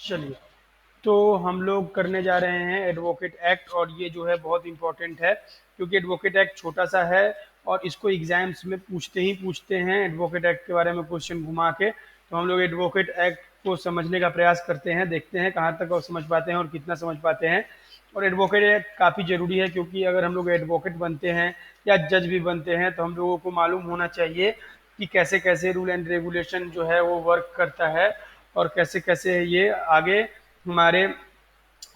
चलिए, तो हम लोग करने जा रहे हैं एडवोकेट एक्ट, और ये जो है बहुत इंपॉर्टेंट है क्योंकि एडवोकेट एक्ट छोटा सा है और इसको एग्जाम्स में पूछते ही पूछते हैं एडवोकेट एक्ट के बारे में क्वेश्चन घुमा के। तो हम लोग एडवोकेट एक्ट को समझने का प्रयास करते हैं, देखते हैं कहाँ तक और समझ पाते हैं और कितना समझ पाते हैं। और एडवोकेट एक्ट काफ़ी ज़रूरी है क्योंकि अगर हम लोग एडवोकेट बनते हैं या जज भी बनते हैं तो हम लोगों को मालूम होना चाहिए कि कैसे कैसे रूल एंड रेगुलेशन जो है वो वर्क करता है और कैसे कैसे ये आगे हमारे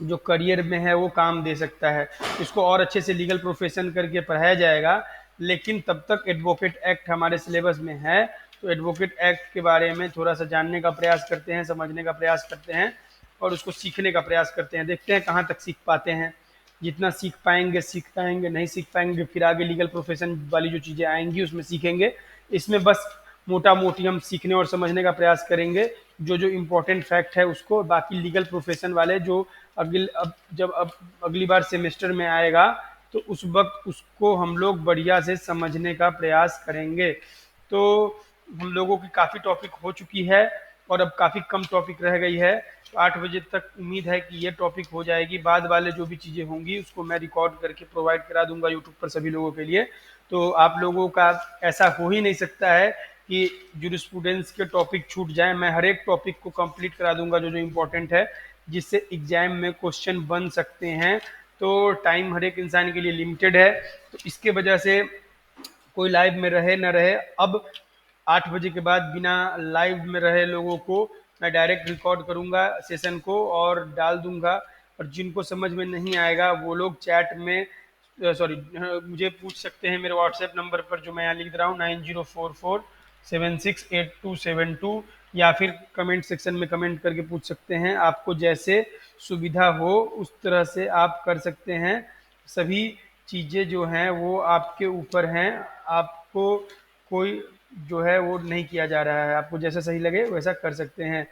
जो करियर में है वो काम दे सकता है। इसको और अच्छे से लीगल प्रोफेशन करके पढ़ाया जाएगा, लेकिन तब तक एडवोकेट एक्ट हमारे सिलेबस में है। तो एडवोकेट एक्ट के बारे में थोड़ा सा जानने का प्रयास करते हैं, समझने का प्रयास करते हैं और उसको सीखने का प्रयास करते हैं, देखते हैं कहाँ तक सीख पाते हैं। जितना सीख पाएंगे, नहीं सीख पाएंगे फिर आगे लीगल प्रोफेशन वाली जो चीज़ें आएंगी उसमें सीखेंगे। इसमें बस मोटा मोटी हम सीखने और समझने का प्रयास करेंगे जो जो इम्पोर्टेंट फैक्ट है उसको। बाकी लीगल प्रोफेशन वाले जो अब अगली बार सेमेस्टर में आएगा तो उस वक्त उसको हम लोग बढ़िया से समझने का प्रयास करेंगे। तो हम लोगों की काफ़ी टॉपिक हो चुकी है और अब काफ़ी कम टॉपिक रह गई है। तो 8 बजे तक उम्मीद है कि ये टॉपिक हो जाएगी। बाद वाले जो भी चीज़ें होंगी उसको मैं रिकॉर्ड करके प्रोवाइड करा दूंगा यूट्यूब पर सभी लोगों के लिए। तो आप लोगों का ऐसा हो ही नहीं सकता है कि जूरिस्प्रूडेंस के टॉपिक छूट जाए। मैं हर एक टॉपिक को कंप्लीट करा दूंगा जो जो इम्पोर्टेंट है, जिससे एग्जाम में क्वेश्चन बन सकते हैं। तो टाइम हर एक इंसान के लिए लिमिटेड है, तो इसके वजह से कोई लाइव में रहे ना रहे, अब 8 बजे के बाद बिना लाइव में रहे लोगों को मैं डायरेक्ट रिकॉर्ड करूंगा सेशन को और डाल दूंगा। और जिनको समझ में नहीं आएगा वो लोग चैट में सॉरी मुझे पूछ सकते हैं मेरे व्हाट्सएप नंबर पर जो मैं यहाँ लिख रहा हूँ 9044768272, या फिर कमेंट सेक्शन में कमेंट करके पूछ सकते हैं। आपको जैसे सुविधा हो उस तरह से आप कर सकते हैं। सभी चीज़ें जो हैं वो आपके ऊपर हैं, आपको कोई जो है वो नहीं किया जा रहा है, आपको जैसा सही लगे वैसा कर सकते हैं।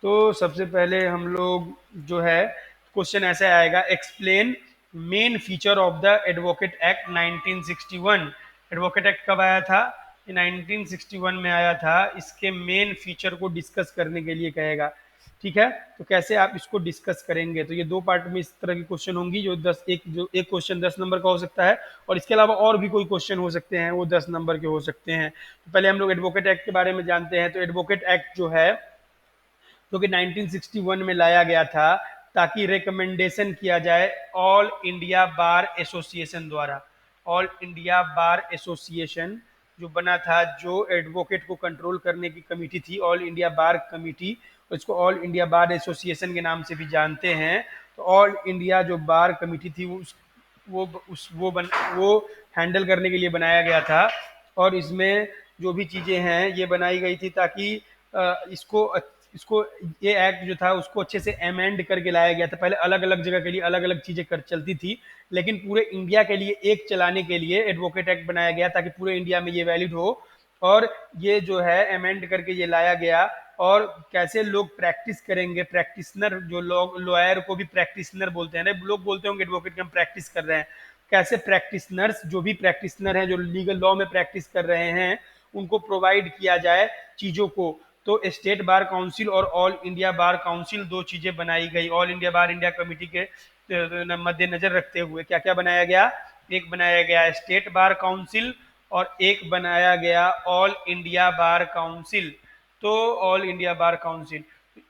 तो सबसे पहले हम लोग जो है क्वेश्चन ऐसे आएगा, explain main feature of the advocate act 1961। Advocate act कब आया था? ये 1961 में आया था। इसके मेन फीचर को डिस्कस करने के लिए कहेगा। ठीक है, तो कैसे आप इसको डिस्कस करेंगे? तो ये दो पार्ट में इस तरह की क्वेश्चन होंगी जो एक क्वेश्चन 10 नंबर का हो सकता है और इसके अलावा और भी कोई क्वेश्चन हो सकते हैं वो 10 नंबर के हो सकते हैं। तो पहले हम लोग एडवोकेट एक्ट के बारे में जानते हैं। तो एडवोकेट एक्ट जो है जो कि 1961 में लाया गया था ताकि रिकमेंडेशन किया जाए ऑल इंडिया बार एसोसिएशन द्वारा। ऑल इंडिया बार एसोसिएशन जो बना था, जो एडवोकेट को कंट्रोल करने की कमेटी थी, ऑल इंडिया बार कमेटी, इसको ऑल इंडिया बार एसोसिएशन के नाम से भी जानते हैं। तो ऑल इंडिया जो बार कमेटी थी वो हैंडल करने के लिए बनाया गया था। और इसमें जो भी चीज़ें हैं ये बनाई गई थी ताकि इसको इसको ये एक्ट जो था उसको अच्छे से अमेंड करके लाया गया था। पहले अलग अलग जगह के लिए अलग अलग चीज़ें कर चलती थी, लेकिन पूरे इंडिया के लिए एक चलाने के लिए एडवोकेट एक्ट बनाया गया ताकि पूरे इंडिया में ये वैलिड हो। और ये जो है अमेंड करके ये लाया गया। और कैसे लोग प्रैक्टिस करेंगे, प्रैक्टिशनर जो लोग, लॉयर को भी प्रैक्टिशनर बोलते हैं ना, लोग बोलते होंगे एडवोकेट के हम प्रैक्टिस कर रहे हैं। कैसे प्रैक्टिशनर्स, जो भी प्रैक्टिशनर हैं जो लीगल लॉ में प्रैक्टिस कर रहे हैं, उनको प्रोवाइड किया जाए चीज़ों को। तो स्टेट बार काउंसिल और ऑल इंडिया बार काउंसिल दो चीज़ें बनाई गई। ऑल इंडिया बार इंडिया कमेटी के मद्देनजर रखते हुए क्या क्या बनाया गया? एक बनाया गया स्टेट बार काउंसिल और एक बनाया गया ऑल इंडिया बार काउंसिल। तो ऑल इंडिया बार काउंसिल,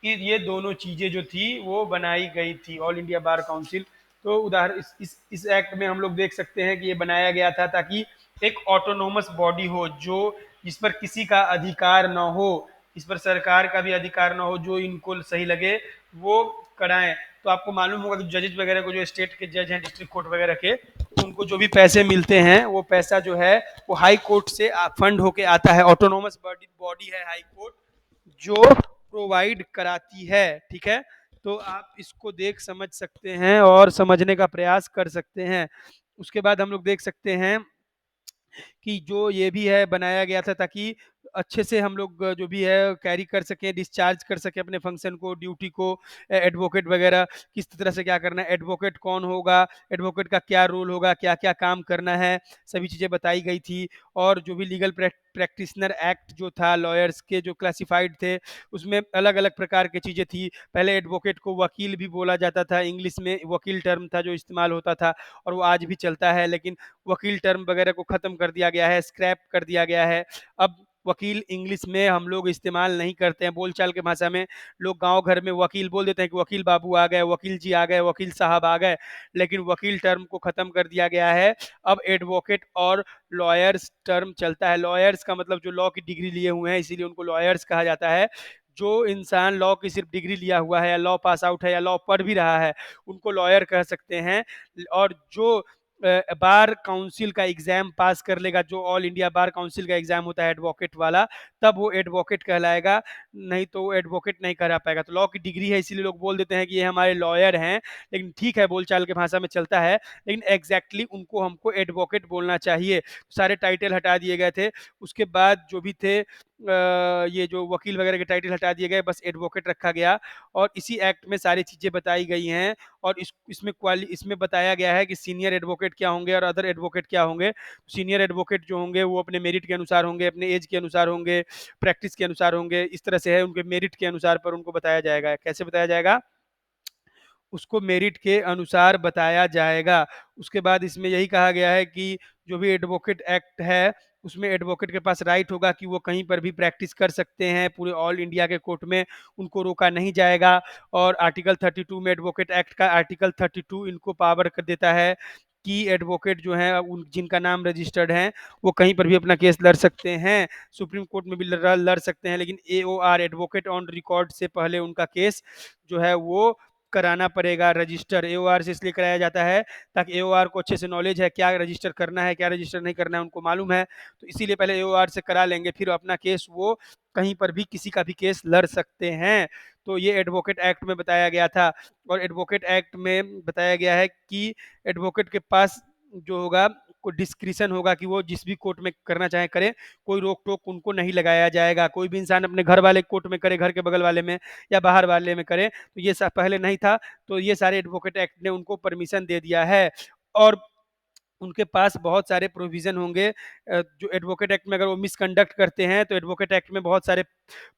ये दोनों चीज़ें जो थी वो बनाई गई थी, ऑल इंडिया बार काउंसिल। तो उदाहरण इस एक्ट में हम लोग देख सकते हैं कि ये बनाया गया था ताकि एक ऑटोनोमस बॉडी हो जो जिस पर किसी का अधिकार ना हो, इस पर सरकार का भी अधिकार ना हो, जो इनको सही लगे वो कराएं। तो आपको मालूम होगा कि जजेस वगैरह को, जो स्टेट के जज हैं डिस्ट्रिक्ट कोर्ट वगैरह के, तो उनको जो भी पैसे मिलते हैं वो पैसा जो है वो हाई कोर्ट से फंड होके आता है। ऑटोनोमस बॉडी है हाई कोर्ट जो प्रोवाइड कराती है। ठीक है, तो आप इसको देख समझ सकते हैं और समझने का प्रयास कर सकते हैं। उसके बाद हम लोग देख सकते हैं कि जो ये भी है बनाया गया था ताकि अच्छे से हम लोग जो भी है कैरी कर सकें, डिस्चार्ज कर सकें अपने फंक्शन को, ड्यूटी को। एडवोकेट वगैरह किस तरह से क्या करना है, एडवोकेट कौन होगा, एडवोकेट का क्या रोल होगा, क्या-क्या काम करना है, सभी चीज़ें बताई गई थी। और जो भी लीगल प्रैक्टिशनर एक्ट जो था, लॉयर्स के जो क्लासिफाइड थे, उसमें अलग-अलग प्रकार की चीज़ें थी। पहले एडवोकेट को वकील भी बोला जाता था, इंग्लिश में वकील टर्म था जो इस्तेमाल होता था, और वो आज भी चलता है, लेकिन वकील टर्म वगैरह को ख़त्म कर दिया गया है, स्क्रैप कर दिया गया है। अब वकील इंग्लिश में हम लोग इस्तेमाल नहीं करते हैं, बोलचाल की भाषा में लोग गाँव घर में वकील बोल देते हैं कि वकील बाबू आ गए, वकील जी आ गए, वकील साहब आ गए, लेकिन वकील टर्म को ख़त्म कर दिया गया है। अब एडवोकेट और लॉयर्स टर्म चलता है। लॉयर्स का मतलब जो लॉ की डिग्री लिए हुए हैं, इसीलिए उनको लॉयर्स कहा जाता है। जो इंसान लॉ की सिर्फ़ डिग्री लिया हुआ है, या लॉ पास आउट है, या लॉ पढ़ भी रहा है, उनको लॉयर कह सकते हैं। और जो बार काउंसिल का एग्ज़ाम पास कर लेगा, जो ऑल इंडिया बार काउंसिल का एग्ज़ाम होता है एडवोकेट वाला, तब वो एडवोकेट कहलाएगा, नहीं तो वो एडवोकेट नहीं कहला पाएगा। तो लॉ की डिग्री है, इसीलिए लोग बोल देते हैं कि ये हमारे लॉयर हैं, लेकिन ठीक है, बोलचाल की भाषा में चलता है, लेकिन एग्ज़ैक्टली उनको हमको एडवोकेट बोलना चाहिए। सारे टाइटल हटा दिए गए थे, उसके बाद जो भी थे ये जो वकील वगैरह के टाइटल हटा दिए गए, बस एडवोकेट रखा गया। और इसी एक्ट में सारी चीज़ें बताई गई हैं, और इसमें बताया गया है कि सीनियर एडवोकेट क्या होंगे और अदर एडवोकेट क्या होंगे। सीनियर एडवोकेट जो होंगे वो अपने मेरिट के अनुसार होंगे, अपने एज के अनुसार होंगे, प्रैक्टिस के अनुसार होंगे, इस तरह से है, उनके मेरिट के अनुसार पर उनको बताया जाएगा। कैसे बताया जाएगा? उसको मेरिट के अनुसार बताया जाएगा। उसके बाद इसमें यही कहा गया है कि जो भी एडवोकेट एक्ट है, उसमें एडवोकेट के पास राइट होगा कि वो कहीं पर भी प्रैक्टिस कर सकते हैं, पूरे ऑल इंडिया के कोर्ट में उनको रोका नहीं जाएगा। और आर्टिकल 32 में एडवोकेट एक्ट का आर्टिकल 32 इनको पावर कर देता है कि एडवोकेट जो हैं उन जिनका नाम रजिस्टर्ड है, वो कहीं पर भी अपना केस लड़ सकते हैं, सुप्रीम कोर्ट में भी लड़ सकते हैं, लेकिन एओआर एडवोकेट ऑन रिकॉर्ड से पहले उनका केस जो है वो कराना पड़ेगा रजिस्टर। एओआर से इसलिए कराया जाता है ताकि एओआर को अच्छे से नॉलेज है, क्या रजिस्टर करना है, क्या रजिस्टर नहीं करना है, उनको मालूम है। तो इसीलिए पहले एओआर से करा लेंगे, फिर अपना केस वो कहीं पर भी किसी का भी केस लड़ सकते हैं। तो ये एडवोकेट एक्ट में बताया गया था। और एडवोकेट एक्ट में बताया गया है कि एडवोकेट के पास जो होगा को डिस्क्रिशन होगा कि वो जिस भी कोर्ट में करना चाहे करें, कोई रोक-टोक उनको नहीं लगाया जाएगा। कोई भी इंसान अपने घर वाले कोर्ट में करे, घर के बगल वाले में या बाहर वाले में करे, तो ये सब पहले नहीं था। तो ये सारे एडवोकेट एक्ट ने उनको परमिशन दे दिया है। और उनके पास बहुत सारे प्रोविज़न होंगे, जो एडवोकेट एक्ट में अगर वो मिसकंडक्ट करते हैं, तो एडवोकेट एक्ट में बहुत सारे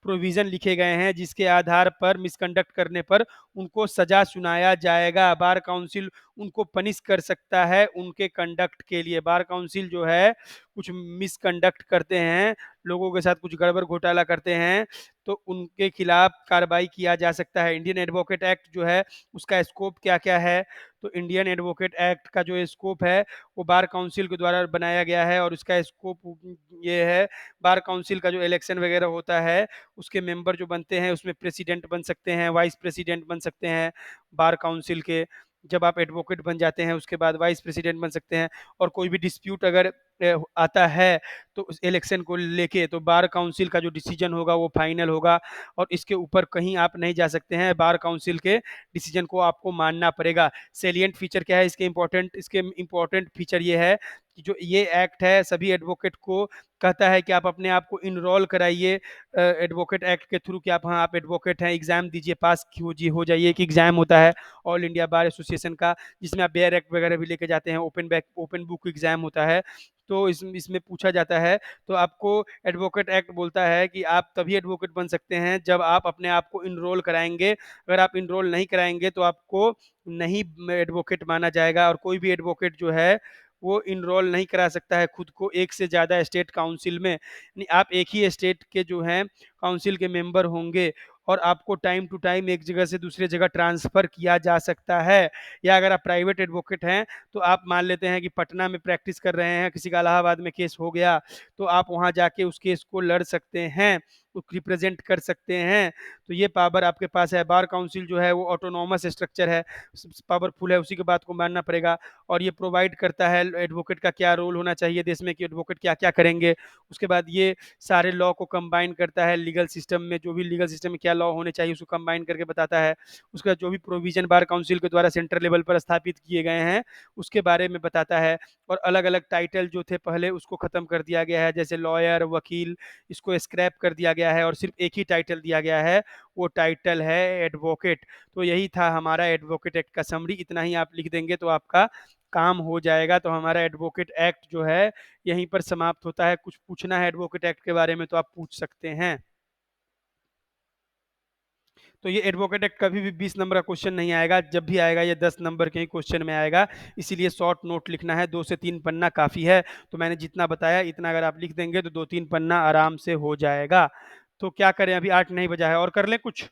प्रोविज़न लिखे गए हैं, जिसके आधार पर मिसकंडक्ट करने पर उनको सज़ा सुनाया जाएगा। बार काउंसिल उनको पनिश कर सकता है उनके कंडक्ट के लिए। बार काउंसिल जो है, कुछ मिसकंडक्ट करते हैं, लोगों के साथ कुछ गड़बड़ घोटाला करते हैं, तो उनके खिलाफ कार्रवाई किया जा सकता है। इंडियन एडवोकेट एक्ट जो है, उसका स्कोप क्या-क्या है? तो इंडियन एडवोकेट एक्ट का जो स्कोप है, वो बार काउंसिल के द्वारा बनाया गया है, और उसका स्कोप ये है, बार काउंसिल का जो इलेक्शन वगैरह होता है, उसके मेंबर जो बनते हैं, उसमें प्रेसिडेंट बन सकते हैं, वाइस प्रेसिडेंट बन सकते हैं बार काउंसिल के। जब आप एडवोकेट बन जाते हैं, उसके बाद वाइस प्रेसिडेंट बन सकते हैं। और कोई भी डिस्प्यूट अगर आता है, तो उस इलेक्शन को लेके, तो बार काउंसिल का जो डिसीजन होगा वो फाइनल होगा, और इसके ऊपर कहीं आप नहीं जा सकते हैं। बार काउंसिल के डिसीजन को आपको मानना पड़ेगा। सैलिएंट फीचर क्या है इसके इम्पोर्टेंट फीचर ये है कि जो ये एक्ट है, सभी एडवोकेट को कहता है कि आप अपने आप को इनरोल कराइए एडवोकेट एक्ट के थ्रू, कि आप, हाँ, आप एडवोकेट हैं, एग्ज़ाम दीजिए, पास हो जाइए। एक एग्ज़ाम होता है ऑल इंडिया बार एसोसिएशन का, जिसमें आप बेयर एक्ट वगैरह भी लेके जाते हैं, ओपन बुक एग्ज़ाम होता है। तो इसमें पूछा जाता है, तो आपको एडवोकेट एक्ट बोलता है कि आप तभी एडवोकेट बन सकते हैं जब आप अपने आप को इनरोल कराएँगे। अगर आप इनरोल नहीं कराएँगे, तो आपको नहीं एडवोकेट माना जाएगा। और कोई भी एडवोकेट जो है, वो इनरोल नहीं करा सकता है खुद को एक से ज़्यादा स्टेट काउंसिल में। यानी आप एक ही स्टेट के जो हैं काउंसिल के मेंबर होंगे, और आपको टाइम टू टाइम एक जगह से दूसरे जगह ट्रांसफ़र किया जा सकता है। या अगर आप प्राइवेट एडवोकेट हैं, तो आप मान लेते हैं कि पटना में प्रैक्टिस कर रहे हैं, किसी का इलाहाबाद में केस हो गया, तो आप वहाँ जाके उस केस को लड़ सकते हैं। रिप्रेजेंट कर सकते हैं, तो ये पावर आपके पास है। बार काउंसिल जो है वो ऑटोनॉमस स्ट्रक्चर है, पावरफुल है, उसी की बात को मानना पड़ेगा। और ये प्रोवाइड करता है एडवोकेट का क्या रोल होना चाहिए देश में, कि एडवोकेट क्या क्या करेंगे। उसके बाद ये सारे लॉ को कंबाइन करता है लीगल सिस्टम में, जो भी लीगल सिस्टम में क्या लॉ होने चाहिए उसको कंबाइन करके बताता है। उसका जो भी प्रोविजन बार काउंसिल के द्वारा सेंट्रल लेवल पर स्थापित किए गए हैं उसके बारे में बताता है। और अलग अलग टाइटल जो थे पहले उसको ख़त्म कर दिया गया है, जैसे लॉयर, वकील, इसको स्क्रैप कर दिया गया है और सिर्फ एक ही टाइटल दिया गया है, वो टाइटल है एडवोकेट। तो यही था हमारा एडवोकेट एक्ट का समरी, इतना ही आप लिख देंगे तो आपका काम हो जाएगा। तो हमारा एडवोकेट एक्ट जो है यहीं पर समाप्त होता है। कुछ पूछना है एडवोकेट एक्ट के बारे में तो आप पूछ सकते हैं। तो ये एडवोकेट एक्ट कभी भी 20 नंबर का क्वेश्चन नहीं आएगा, जब भी आएगा ये 10 नंबर के ही क्वेश्चन में आएगा। इसीलिए शॉर्ट नोट लिखना है, 2 से 3 पन्ना काफ़ी है। तो मैंने जितना बताया इतना अगर आप लिख देंगे तो 2-3 पन्ना आराम से हो जाएगा। तो क्या करें, अभी 8 नहीं बजा है, और कर लें कुछ?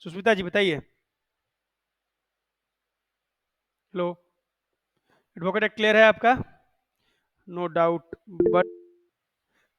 सुष्मिता जी बताइए। हेलो, एडवोकेट एक्ट क्लियर है आपका? No doubt, but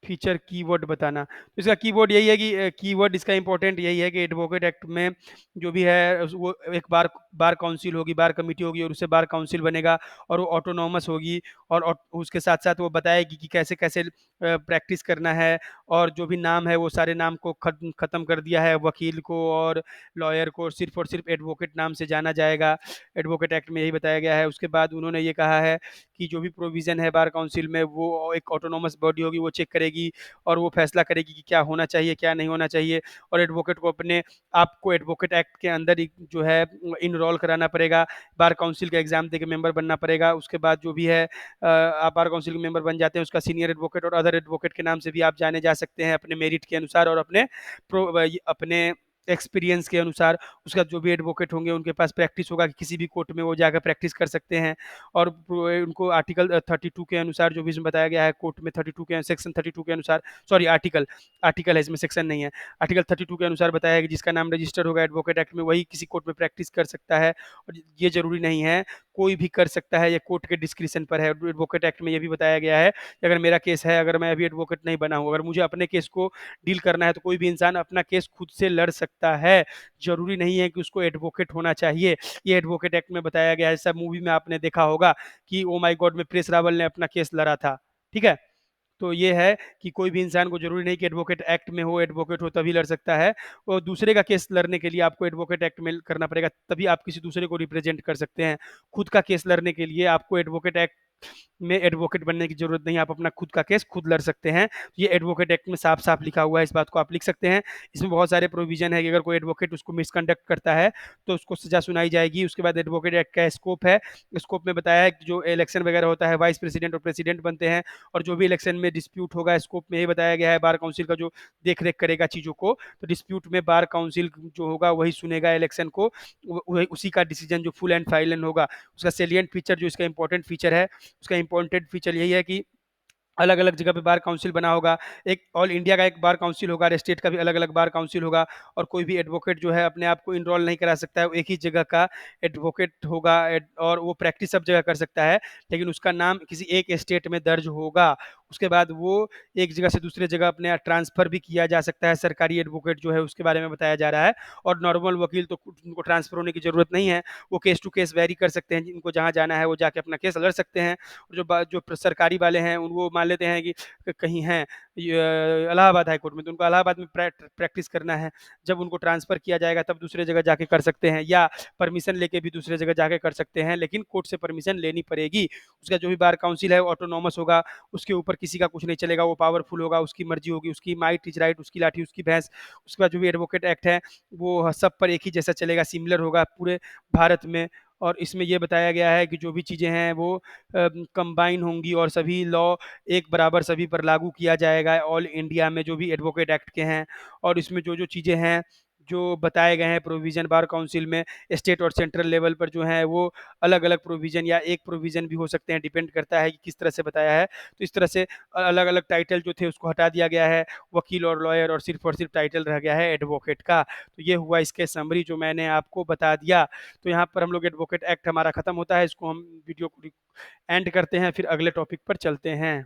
feature keyword बताना। तो इसका कीवर्ड यही है कि कीवर्ड इसका इंपॉर्टेंट यही है कि एडवोकेट एक्ट में जो भी है वो एक बार काउंसिल होगी, बार कमेटी होगी और उससे बार काउंसिल बनेगा और वो ऑटोनॉमस होगी। और उसके साथ साथ वो बताएगी कि कैसे कैसे प्रैक्टिस करना है। और जो भी नाम है वो सारे नाम को ख़त्म कर दिया है, वकील को और लॉयर को और सिर्फ एडवोकेट नाम से जाना जाएगा। एडवोकेट एक्ट में यही बताया गया है। उसके बाद उन्होंने ये कहा है कि जो भी प्रोविज़न है बार काउंसिल में वो एक ऑटोनॉमस बॉडी होगी, वो चेक करेगी और वो फैसला करेगी कि क्या होना चाहिए, क्या नहीं होना चाहिए। और एडवोकेट को अपने आप को एडवोकेट एक्ट के अंदर ही जो है इनरोल कराना पड़ेगा, बार काउंसिल का एग्ज़ाम दे के मेंबर बनना पड़ेगा। उसके बाद जो भी है आप बार काउंसिल के मेंबर बन जाते हैं, उसका सीनियर एडवोकेट और अदर एडवोकेट के नाम से भी आप जाने जा सकते हैं अपने मेरिट के अनुसार और अपने एक्सपीरियंस के अनुसार। उसका जो भी एडवोकेट होंगे उनके पास प्रैक्टिस होगा कि किसी भी कोर्ट में वो जाकर प्रैक्टिस कर सकते हैं। और उनको आर्टिकल 32 के अनुसार जो भी इसमें बताया गया है कोर्ट में, 32 के सेक्शन 32 के अनुसार, सॉरी आर्टिकल आर्टिकल है इसमें, सेक्शन नहीं है। आर्टिकल 32 के अनुसार बताया है कि जिसका नाम रजिस्टर होगा एडवोकेट एक्ट में वही किसी कोर्ट में प्रैक्टिस कर सकता है। और ये जरूरी नहीं है, कोई भी कर सकता है, ये कोर्ट के डिस्क्रिप्शन पर है। एडवोकेट एक्ट में ये भी बताया गया है कि अगर मेरा केस है, अगर मैं अभी एडवोकेट नहीं बना हूँ, अगर मुझे अपने केस को डील करना है तो कोई भी इंसान अपना केस खुद से लड़ सकता है। जरूरी नहीं है कि उसको एडवोकेट होना चाहिए। ये एडवोकेट एक्ट में बताया गया है। जैसा मूवी में आपने देखा होगा कि ओ माय गॉड में प्रेस रावल ने अपना केस लड़ा था। ठीक है? तो ये है कि कोई भी इंसान को जरूरी नहीं कि एडवोकेट एक्ट में हो, एडवोकेट हो तभी लड़ सकता है। और दूसरे का केस लड़ने के लिए आपको एडवोकेट एक्ट में करना पड़ेगा, तभी आप किसी दूसरे को रिप्रेजेंट कर सकते हैं। खुद का केस लड़ने के लिए आपको एडवोकेट एक्ट में एडवोकेट बनने की जरूरत नहीं है, आप अपना खुद का केस खुद लड़ सकते हैं। ये एडवोकेट एक्ट में साफ साफ लिखा हुआ है, इस बात को आप लिख सकते हैं। इसमें बहुत सारे प्रोविजन है कि अगर कोई एडवोकेट उसको मिसकंडक्ट करता है तो उसको सजा सुनाई जाएगी। उसके बाद एडवोकेट एक्ट का स्कोप है, स्कोप में बताया है कि जो इलेक्शन वगैरह होता है वाइस प्रेसिडेंट और प्रेसिडेंट बनते हैं। और जो भी इलेक्शन में डिस्प्यूट होगा स्कोप में ये बताया गया है, बार काउंसिल का जो देख रेख करेगा चीज़ों को, तो डिस्प्यूट में बार काउंसिल जो होगा वही सुनेगा इलेक्शन को, उसी का डिसीजन जो फुल एंड फाइनल होगा। उसका सेलियंट फीचर जो इसका इंपॉर्टेंट फीचर है, उसका इंपॉर्टेंट फीचर यही है कि अलग अलग जगह पे बार काउंसिल बना होगा। एक ऑल इंडिया का एक बार काउंसिल होगा और स्टेट का भी अलग अलग बार काउंसिल होगा। और कोई भी एडवोकेट जो है अपने आप को इनरोल नहीं करा सकता है, वो एक ही जगह का एडवोकेट होगा। और वो प्रैक्टिस सब जगह कर सकता है, लेकिन उसका नाम किसी एक स्टेट में दर्ज होगा। उसके बाद वो एक जगह से दूसरे जगह अपने ट्रांसफ़र भी किया जा सकता है। सरकारी एडवोकेट जो है उसके बारे में बताया जा रहा है। और नॉर्मल वकील तो उनको ट्रांसफ़र होने की ज़रूरत नहीं है, वो केस टू केस वेरी कर सकते हैं। जिनको जहाँ जाना है वो जाके अपना केस लड़ सकते हैं। जो सरकारी वाले हैं वो मान लेते हैं कि कहीं हैं इलाहाबाद हाई कोर्ट में, तो उनको इलाहाबाद में प्रैक्टिस करना है। जब उनको ट्रांसफ़र किया जाएगा तब दूसरे जगह जाके कर सकते हैं, या परमिशन लेके भी दूसरे जगह जाके कर सकते हैं, लेकिन कोर्ट से परमिशन लेनी पड़ेगी। उसका जो भी बार काउंसिल है वो ऑटोनॉमस होगा, उसके ऊपर किसी का कुछ नहीं चलेगा, वो पावरफुल होगा, उसकी मर्जी होगी, उसकी माइट इज राइट, उसकी लाठी उसकी भैंस। उसके बाद जो भी एडवोकेट एक्ट है वो सब पर एक ही जैसा चलेगा, सिमिलर होगा पूरे भारत में। और इसमें ये बताया गया है कि जो भी चीज़ें हैं वो कंबाइन होंगी और सभी लॉ एक बराबर सभी पर लागू किया जाएगा ऑल इंडिया में जो भी एडवोकेट एक्ट के हैं। और इसमें जो जो चीज़ें हैं जो बताए गए हैं प्रोविज़न बार काउंसिल में, स्टेट और सेंट्रल लेवल पर जो है वो अलग अलग प्रोविज़न या एक प्रोविज़न भी हो सकते हैं, डिपेंड करता है कि किस तरह से बताया है। तो इस तरह से अलग अलग टाइटल जो थे उसको हटा दिया गया है, वकील और लॉयर, और सिर्फ टाइटल रह गया है एडवोकेट का। तो ये हुआ इसके समरी जो मैंने आपको बता दिया। तो यहाँ पर हम लोग एडवोकेट एक्ट हमारा खत्म होता है, इसको हम वीडियो को एंड करते हैं, फिर अगले टॉपिक पर चलते हैं।